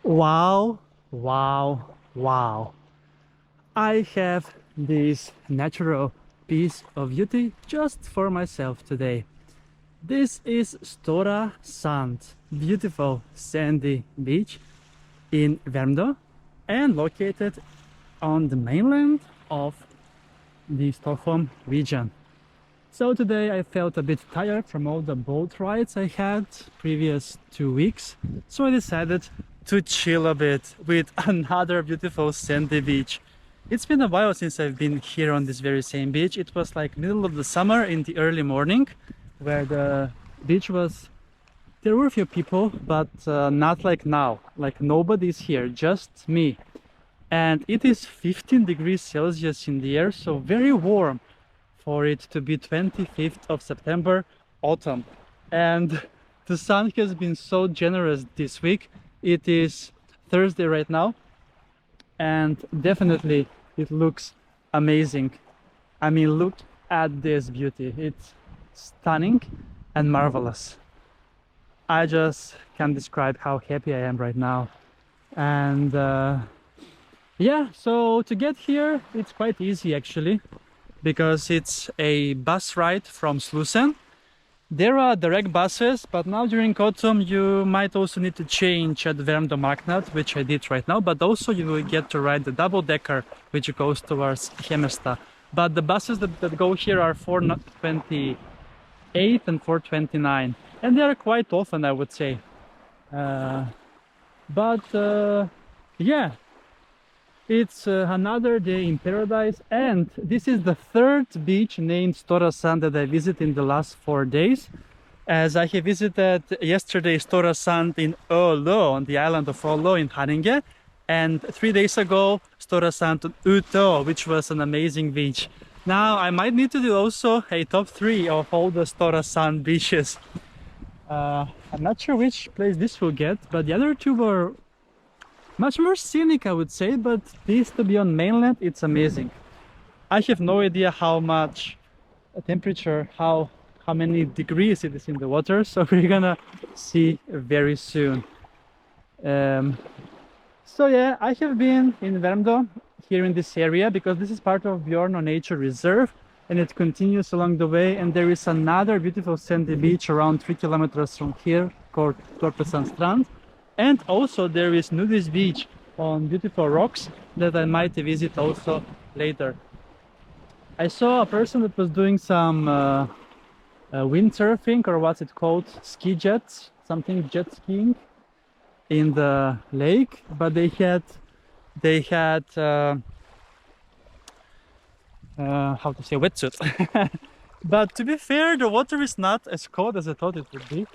Wow, wow, wow. I have this natural piece of beauty just for myself today. This is Stora Sand, beautiful sandy beach in Värmdö and located on the mainland of the Stockholm region. So today I felt a bit tired from all the boat rides I had previous 2 weeks, so I decided to chill a bit with another beautiful sandy beach. It's been a while since I've been here on this very same beach. It was like middle of the summer in the early morning, where the beach was, there were a few people, but not like now, like nobody's here, just me. And it is 15 degrees Celsius in the air, so very warm for it to be 25th of September, autumn. And the sun has been so generous this week. It is Thursday right now, and definitely it looks amazing. I mean, look at this beauty. It's stunning and marvelous. I just can't describe how happy I am right now. And yeah, so to get here, it's quite easy actually, because it's a bus ride from Slussen. There are direct buses, but now during autumn you might also need to change at Värmdö Marknad, which I did right now, but also you will get to ride the double-decker, which goes towards Hemesta. But the buses that go here are 428 and 429, and they are quite often, I would say. Yeah, it's another day in paradise, and this is the third beach named Stora Sand that I visited in the last 4 days, as I have visited yesterday Stora Sand in Ölo, on the island of Ölo in Haninge, and 3 days ago Stora Sand on Utö, which was an amazing beach. Now I might need to do also a top 3 of all the Stora Sand beaches. I'm not sure which place this will get, but the other two were much more scenic, I would say, but this to be on mainland, it's amazing. I have no idea how much temperature, how many degrees it is in the water, so we're gonna see very soon. So yeah, I have been in Värmdö, here in this area, because this is part of Björnö Nature Reserve, and it continues along the way, and there is another beautiful sandy beach around 3 kilometers from here called Torpesand Strand. And also there is nudist beach on beautiful rocks that I might visit also later. I saw a person that was doing some windsurfing, or what's it called, ski jets, something jet skiing in the lake, but they had how to say, wetsuit. But to be fair, the water is not as cold as I thought it would be.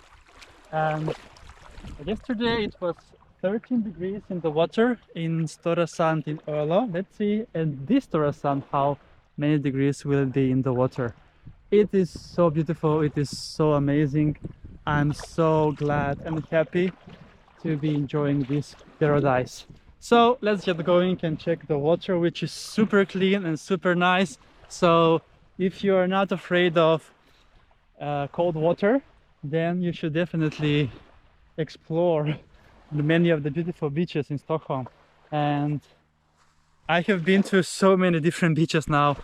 And yesterday it was 13 degrees in the water in Stora Sand in Ölo. Let's see in this Stora Sand how many degrees will it be in the water. It is so beautiful, it is so amazing. I'm so glad and happy to be enjoying this paradise. So let's get going and check the water, which is super clean and super nice. So if you are not afraid of cold water, then you should definitely explore many of the beautiful beaches in Stockholm. And I have been to so many different beaches now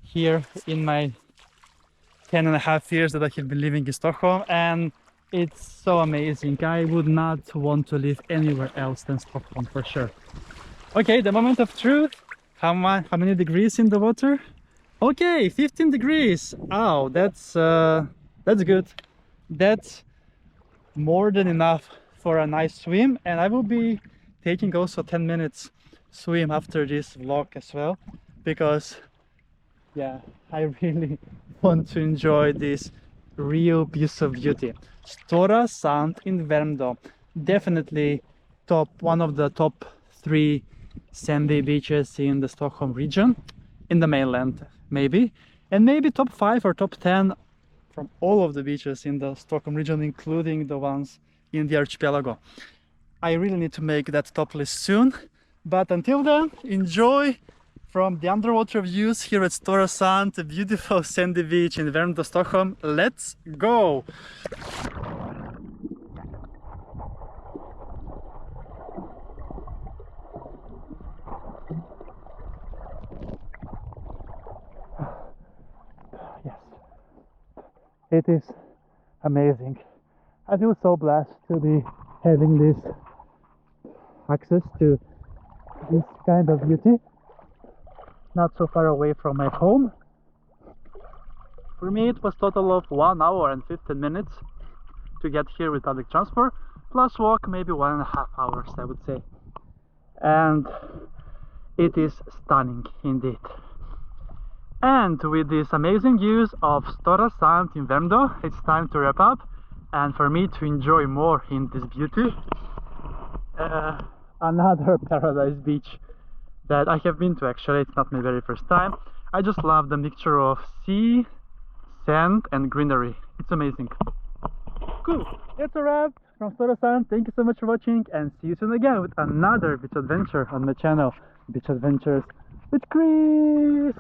here in my 10.5 years that I have been living in Stockholm, and it's so amazing. I would not want to live anywhere else than Stockholm for sure. Okay, the moment of truth. How many degrees in the water? Okay, 15 degrees. Oh, that's good. That's more than enough for a nice swim, and I will be taking also 10 minutes swim after this vlog as well, because yeah, I really want to enjoy this real piece of beauty. Stora Sand in Värmdö, definitely one of the top 3 sandy beaches in the Stockholm region, in the mainland maybe, and maybe top 5 or top 10 from all of the beaches in the Stockholm region, including the ones in the archipelago. I really need to make that top list soon, but until then, enjoy from the underwater views here at Stora Sand, a beautiful sandy beach in Värmdö, Stockholm. Let's go! It is amazing. I feel so blessed to be having this access to this kind of beauty, not so far away from my home. For me it was total of 1 hour and 15 minutes to get here with public transport, plus walk maybe 1.5 hours, I would say. And it is stunning indeed. And with these amazing views of Stora Sand in Värmdö, it's time to wrap up and for me to enjoy more in this beauty. Another paradise beach that I have been to, actually. It's not my very first time. I just love the mixture of sea, sand and greenery. It's amazing. Cool, that's a wrap from Stora Sand. Thank you so much for watching and see you soon again with another beach adventure on my channel, Beach Adventures with Kris.